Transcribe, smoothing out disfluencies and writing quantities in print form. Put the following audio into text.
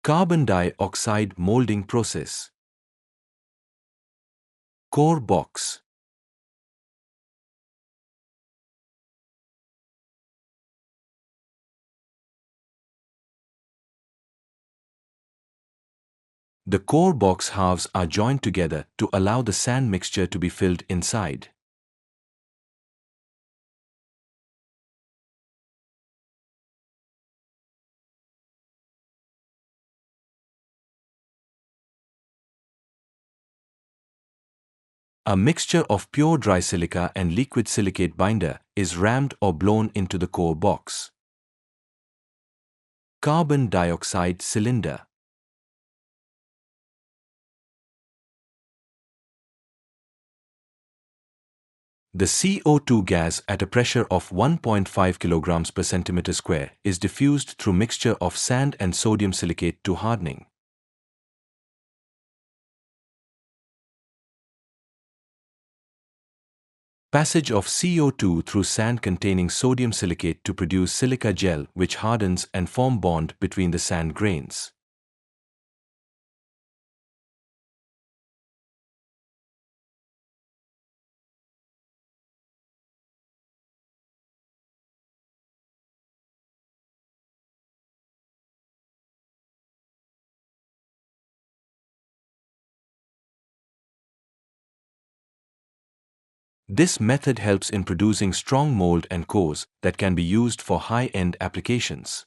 Carbon dioxide moulding process. Core box. The core box halves are joined together to allow the sand mixture to be filled inside. A mixture of pure dry silica and liquid silicate binder is rammed or blown into the core box. Carbon dioxide cylinder. The CO2 gas at a pressure of 1.5 kilograms per centimeter square is diffused through mixture of sand and sodium silicate to hardening. Passage of CO2 through sand containing sodium silicate to produce silica gel, which hardens and form bond between the sand grains. This method helps in producing strong mold and cores that can be used for high-end applications.